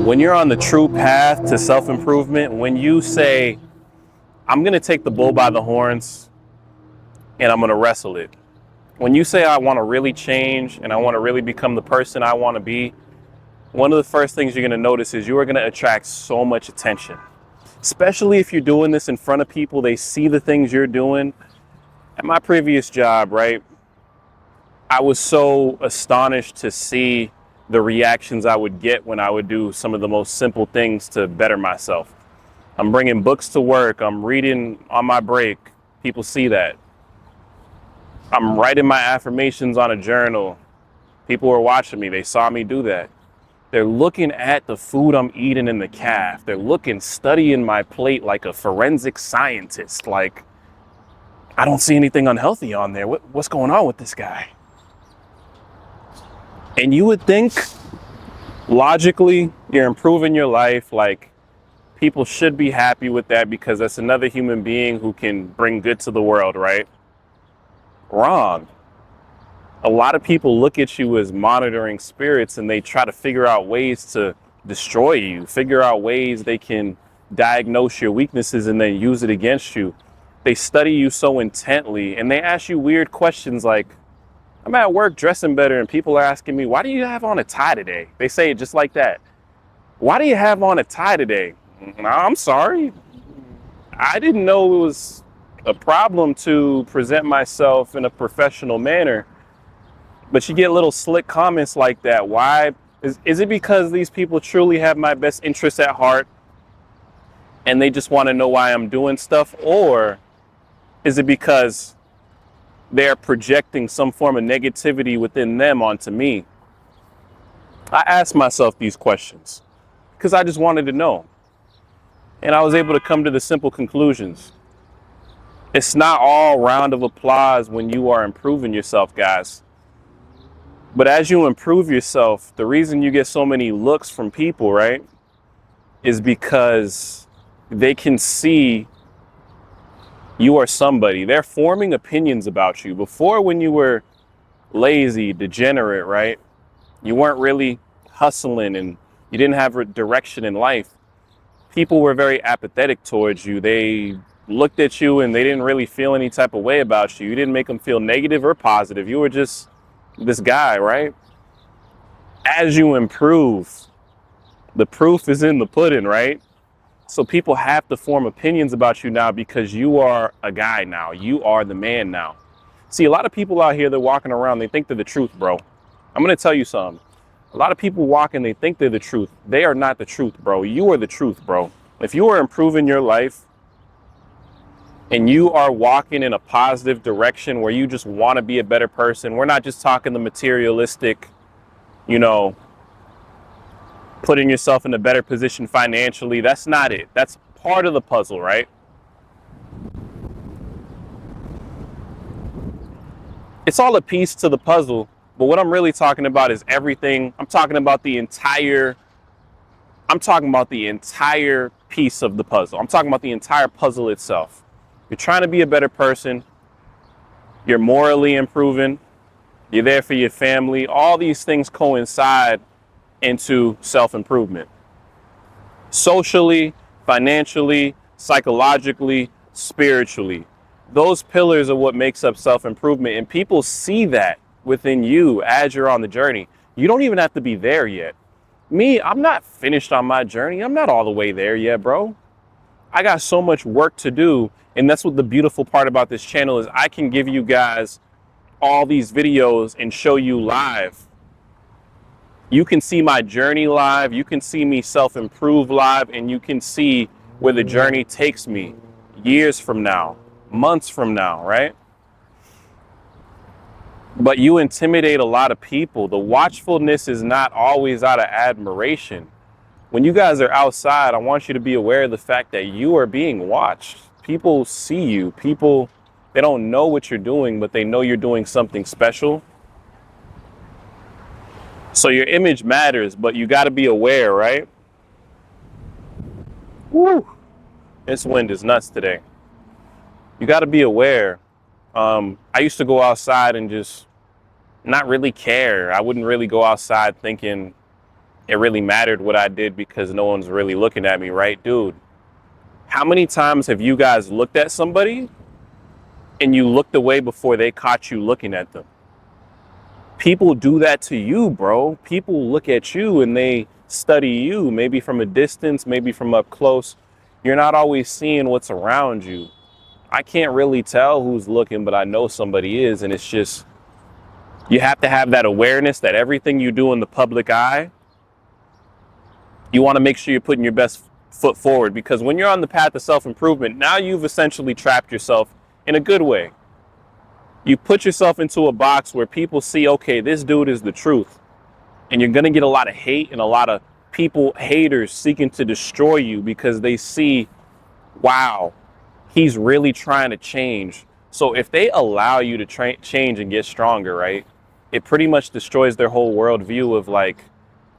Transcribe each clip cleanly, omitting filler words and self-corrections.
When you're on the true path to self-improvement, when you say, I'm going to take the bull by the horns and I'm going to wrestle it. When you say, I want to really change and I want to really become the person I want to be, one of the first things you're going to notice is you are going to attract so much attention, especially if you're doing this in front of people. They see the things you're doing. At my previous job, right, I was so astonished to see the reactions I would get when I would do some of the most simple things to better myself. I'm bringing books to work. I'm reading on my break. People see that. I'm writing my affirmations on a journal. People are watching me. They saw me do that. They're looking at the food I'm eating in the caf. They're studying my plate like a forensic scientist. Like, I don't see anything unhealthy on there. What's going on with this guy? And you would think, logically, you're improving your life. Like, people should be happy with that because that's another human being who can bring good to the world, right? Wrong. A lot of people look at you as monitoring spirits and they try to figure out ways to destroy you, figure out ways they can diagnose your weaknesses and then use it against you. They study you so intently and they ask you weird questions like, I'm at work dressing better and people are asking me, why do you have on a tie today? They say it just like that. Why do you have on a tie today? I'm sorry. I didn't know it was a problem to present myself in a professional manner. But you get little slick comments like that. Why? Is it because these people truly have my best interests at heart and they just want to know why I'm doing stuff? Or is it because they're projecting some form of negativity within them onto me? I asked myself these questions because I just wanted to know. And I was able to come to the simple conclusions. It's not all round of applause when you are improving yourself, guys. But as you improve yourself, the reason you get so many looks from people, right, is because they can see you are somebody. They're forming opinions about you. Before, when you were lazy, degenerate, right, you weren't really hustling and you didn't have a direction in life. People were very apathetic towards you. They looked at you and they didn't really feel any type of way about you. You didn't make them feel negative or positive. You were just this guy, right? As you improve, the proof is in the pudding, right? So people have to form opinions about you now because you are a guy now. You are the man now. See, a lot of people out here, they're walking around, they think they're the truth, bro. I'm going to tell you something. A lot of people walk and they think they're the truth. They are not the truth, bro. You are the truth, bro. If you are improving your life and you are walking in a positive direction where you just want to be a better person, we're not just talking the materialistic, putting yourself in a better position financially. That's not it. That's part of the puzzle, right? It's all a piece to the puzzle, but what I'm really talking about is everything. I'm talking about the entire piece of the puzzle. I'm talking about the entire puzzle itself. You're trying to be a better person. You're morally improving. You're there for your family. All these things coincide into self-improvement. Socially, financially, psychologically, spiritually. Those pillars are what makes up self-improvement. And people see that within you as you're on the journey. You don't even have to be there yet. Me, I'm not finished on my journey. I'm not all the way there yet, bro. I got so much work to do. And that's what the beautiful part about this channel is. I can give you guys all these videos and show you live. You can see my journey live. You can see me self-improve live. And you can see where the journey takes me years from now, months from now, right? But you intimidate a lot of people. The watchfulness is not always out of admiration. When you guys are outside, I want you to be aware of the fact that you are being watched. People see you. People, they don't know what you're doing, but they know you're doing something special. So your image matters, but you got to be aware, right? Woo! This wind is nuts today. You got to be aware. I used to go outside and just not really care. I wouldn't really go outside thinking it really mattered what I did because no one's really looking at me, right? Dude, how many times have you guys looked at somebody and you looked away before they caught you looking at them? People do that to you, bro. People look at you and they study you, maybe from a distance, maybe from up close. You're not always seeing what's around you. I can't really tell who's looking, but I know somebody is. And it's just, you have to have that awareness that everything you do in the public eye, you want to make sure you're putting your best foot forward, because when you're on the path of self-improvement, now you've essentially trapped yourself in a good way. You put yourself into a box where people see, okay, this dude is the truth. And you're going to get a lot of hate and a lot of people, haters seeking to destroy you because they see, wow, he's really trying to change. So if they allow you to change and get stronger, right, it pretty much destroys their whole worldview of like,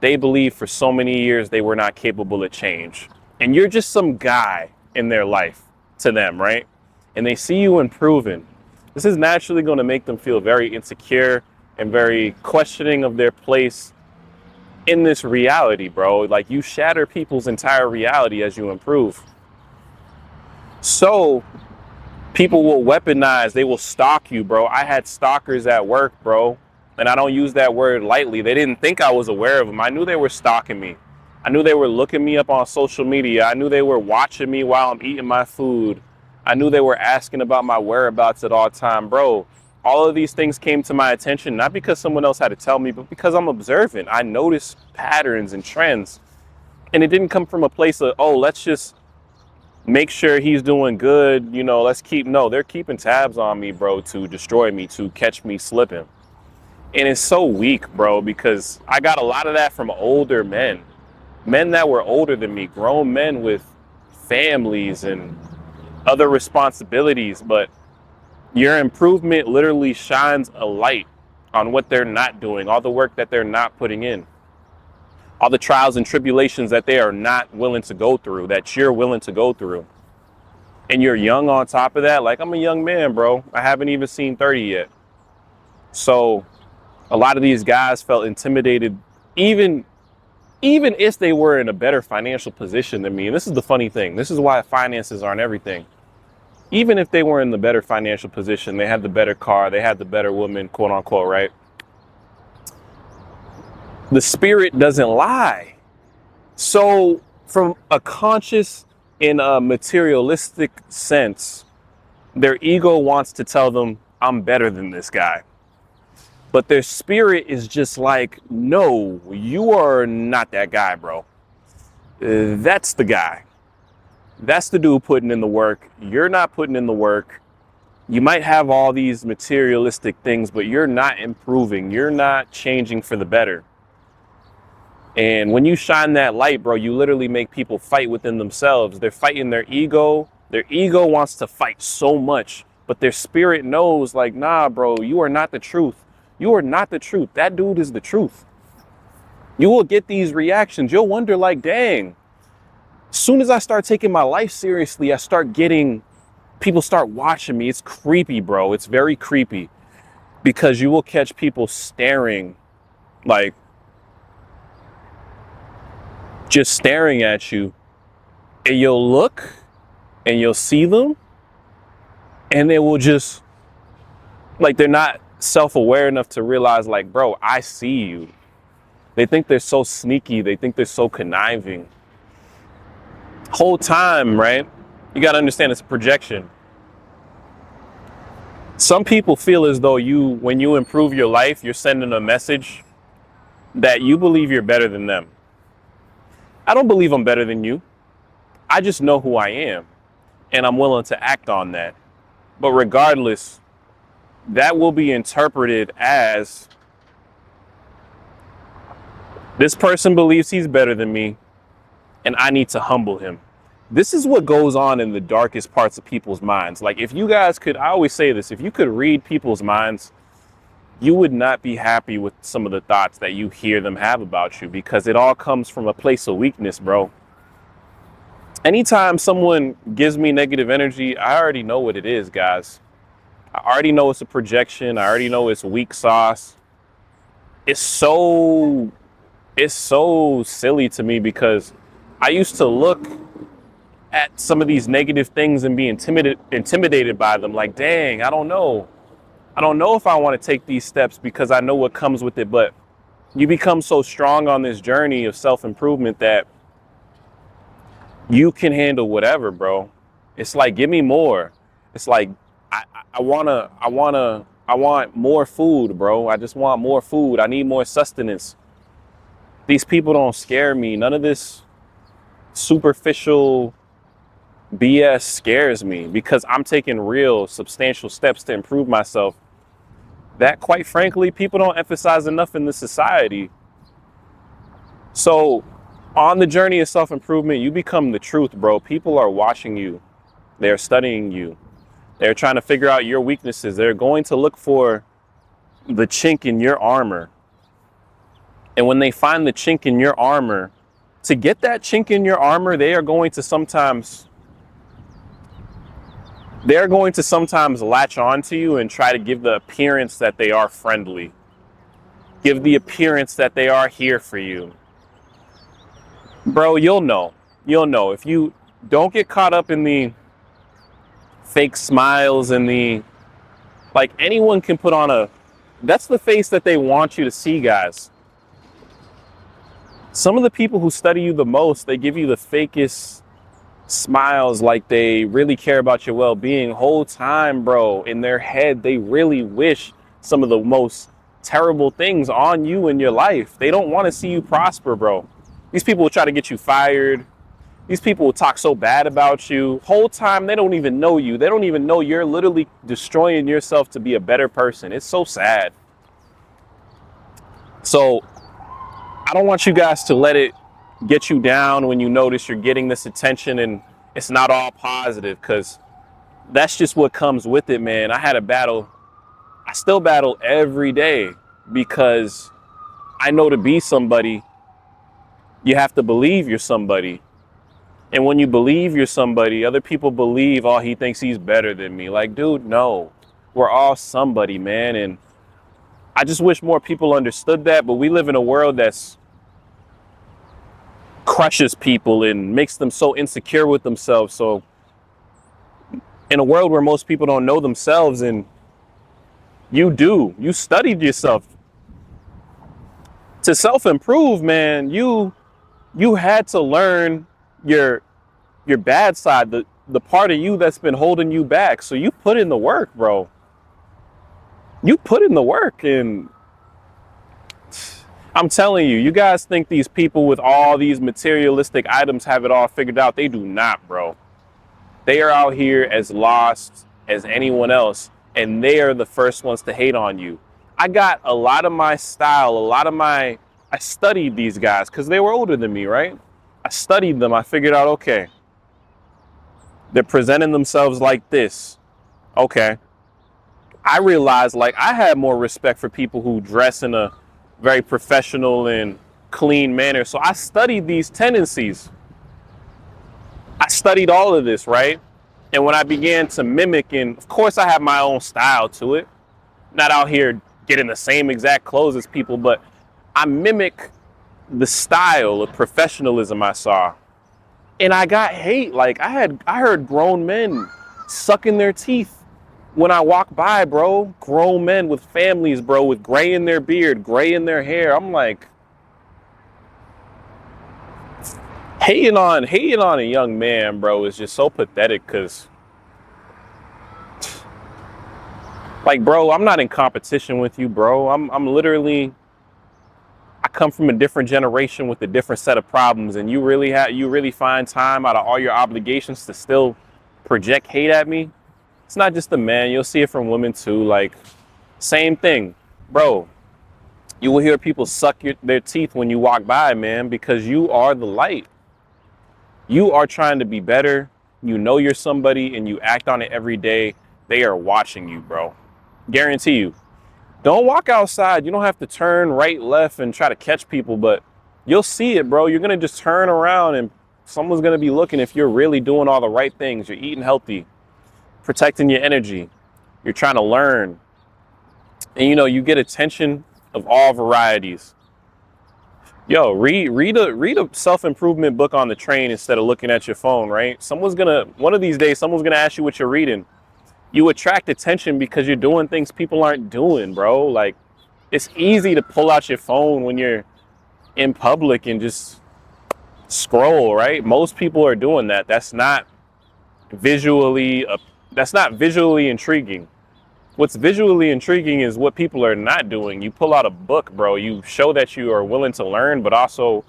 they believe for so many years they were not capable of change. And you're just some guy in their life to them, right? And they see you improving. This is naturally going to make them feel very insecure and very questioning of their place in this reality, bro. Like, you shatter people's entire reality as you improve. So people will weaponize, they will stalk you, bro. I had stalkers at work, bro. And I don't use that word lightly. They didn't think I was aware of them. I knew they were stalking me. I knew they were looking me up on social media. I knew they were watching me while I'm eating my food. I knew they were asking about my whereabouts at all time, bro. All of these things came to my attention, not because someone else had to tell me, but because I'm observant. I noticed patterns and trends. And it didn't come from a place of, oh, let's just make sure he's doing good. You know, no, they're keeping tabs on me, bro, to destroy me, to catch me slipping. And it's so weak, bro, because I got a lot of that from older men that were older than me, grown men with families and other responsibilities. But your improvement literally shines a light on what they're not doing, all the work that they're not putting in, all the trials and tribulations that they are not willing to go through, that you're willing to go through. And you're young on top of that. Like, I'm a young man, bro. I haven't even seen 30 yet. So a lot of these guys felt intimidated, even if they were in a better financial position than me. And this is the funny thing. This is why finances aren't everything. Even if they were in the better financial position, they had the better car, they had the better woman, quote unquote, right? The spirit doesn't lie. So from a conscious and a materialistic sense, their ego wants to tell them, I'm better than this guy. But their spirit is just like, no, you are not that guy, bro. That's the guy. That's the dude putting in the work. You're not putting in the work. You might have all these materialistic things, but you're not improving. You're not changing for the better. And when you shine that light, bro, you literally make people fight within themselves. They're fighting their ego. Their ego wants to fight so much, but their spirit knows, like, nah, bro, you are not the truth. You are not the truth. That dude is the truth. You will get these reactions. You'll wonder, like, dang, as soon as I start taking my life seriously, I start getting, people start watching me. It's creepy, bro. It's very creepy, because you will catch people staring, like, just staring at you, and you'll look and you'll see them, and they will just, like, they're not self-aware enough to realize, like, bro, I see you. They think they're so sneaky. They think they're so conniving. Whole time, right? You got to understand, it's a projection. Some people feel as though when you improve your life, you're sending a message that you believe you're better than them. I don't believe I'm better than you. I just know who I am, and I'm willing to act on that. But regardless, that will be interpreted as, this person believes he's better than me, and I need to humble him. This is what goes on in the darkest parts of people's minds. Like, if you guys could, I always say this, if you could read people's minds, you would not be happy with some of the thoughts that you hear them have about you, because it all comes from a place of weakness, bro. Anytime someone gives me negative energy, I already know what it is, guys. I already know it's a projection. I already know it's weak sauce. It's so it's so silly to me because I used to look at some of these negative things and be intimidated by them. Like, dang, I don't know. I don't know if I want to take these steps because I know what comes with it. But you become so strong on this journey of self-improvement that you can handle whatever, bro. It's like, give me more. It's like, I want more food, bro. I just want more food. I need more sustenance. These people don't scare me. None of this superficial BS scares me because I'm taking real substantial steps to improve myself that, quite frankly, people don't emphasize enough in this society. So on the journey of self-improvement, you become the truth, bro. People are watching you. They're studying you. They're trying to figure out your weaknesses. They're going to look for the chink in your armor. And when they find the chink in your armor, to get that chink in your armor, they're going to sometimes latch on to you and try to give the appearance that they are friendly. Give the appearance that they are here for you. Bro, you'll know. If you don't get caught up in the fake smiles and like, anyone can put on that's the face that they want you to see, guys. Some of the people who study you the most, they give you the fakest smiles, like they really care about your well-being. Whole time, bro, in their head, they really wish some of the most terrible things on you in your life. They don't want to see you prosper, bro. These people will try to get you fired. These people will talk so bad about you. Whole time, they don't even know you. They don't even know you're literally destroying yourself to be a better person. It's so sad. So I don't want you guys to let it get you down when you notice you're getting this attention and it's not all positive, because that's just what comes with it, man. I had a battle. I still battle every day because I know to be somebody, you have to believe you're somebody. And when you believe you're somebody, other people believe, oh, he thinks he's better than me. Like, dude, no, we're all somebody, man. And I just wish more people understood that. But we live in a world that's crushes people and makes them so insecure with themselves. So in a world where most people don't know themselves, and you studied yourself to self-improve, man, you had to learn your bad side, the part of you that's been holding you back. So you put in the work, bro. You put in the work, and I'm telling you, you guys think these people with all these materialistic items have it all figured out. They do not, bro. They are out here as lost as anyone else, and they are the first ones to hate on you. I got a lot of my style, I studied these guys because they were older than me, right? I studied them. I figured out, okay, they're presenting themselves like this. Okay. I realized, like, I had more respect for people who dress in a very professional and clean manner. So I studied these tendencies. I studied all of this, right? And when I began to mimic, and of course I have my own style to it, not out here getting the same exact clothes as people, but I mimic the style of professionalism I saw. And I got hate. Like, I heard grown men sucking their teeth when I walk by, bro. Grown men with families, bro, with gray in their beard, gray in their hair. I'm like, hating on a young man, bro, is just so pathetic. Because, like, bro, I'm not in competition with you, bro. I'm literally, I come from a different generation with a different set of problems, and you really find time out of all your obligations to still project hate at me. It's not just the man. You'll see it from women too. Like, same thing, bro. You will hear people suck their teeth when you walk by, man, because you are the light. You are trying to be better. You know you're somebody, and you act on it every day. They are watching you, bro. Guarantee you. Don't walk outside. You don't have to turn right, left, and try to catch people, but you'll see it, bro. You're going to just turn around, and someone's going to be looking if you're really doing all the right things. You're eating healthy, protecting your energy. You're trying to learn. And, you know, you get attention of all varieties. Yo, read a self-improvement book on the train instead of looking at your phone, right? One of these days, someone's gonna ask you what you're reading. You attract attention because you're doing things people aren't doing, bro. Like, it's easy to pull out your phone when you're in public and just scroll, right? Most people are doing that. Visually that's not visually intriguing. What's visually intriguing is what people are not doing. You pull out a book, bro. You show that you are willing to learn, but also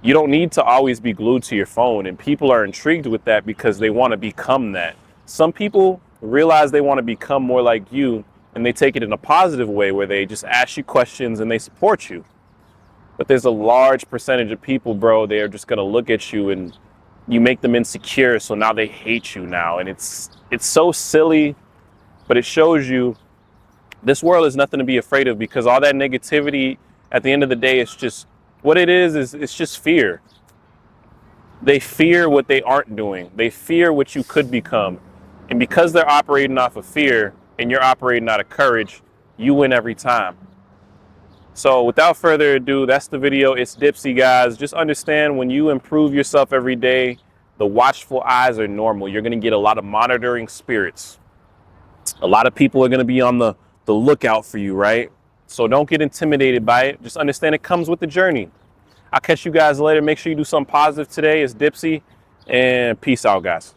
you don't need to always be glued to your phone. And people are intrigued with that because they want to become that. Some people realize they want to become more like you, and they take it in a positive way where they just ask you questions and they support you. But there's a large percentage of people, bro, they are just going to look at you and you make them insecure. So now they hate you now. And it's so silly, but it shows you this world is nothing to be afraid of, because all that negativity at the end of the day, it's just what it is it's just fear. They fear what they aren't doing. They fear what you could become. And because they're operating off of fear and you're operating out of courage, you win every time. So without further ado, that's the video. It's Dipsy, guys. Just understand, when you improve yourself every day, the watchful eyes are normal. You're going to get a lot of monitoring spirits. A lot of people are going to be on the lookout for you, right? So don't get intimidated by it. Just understand it comes with the journey. I'll catch you guys later. Make sure you do something positive today. It's Dipsy, and peace out, guys.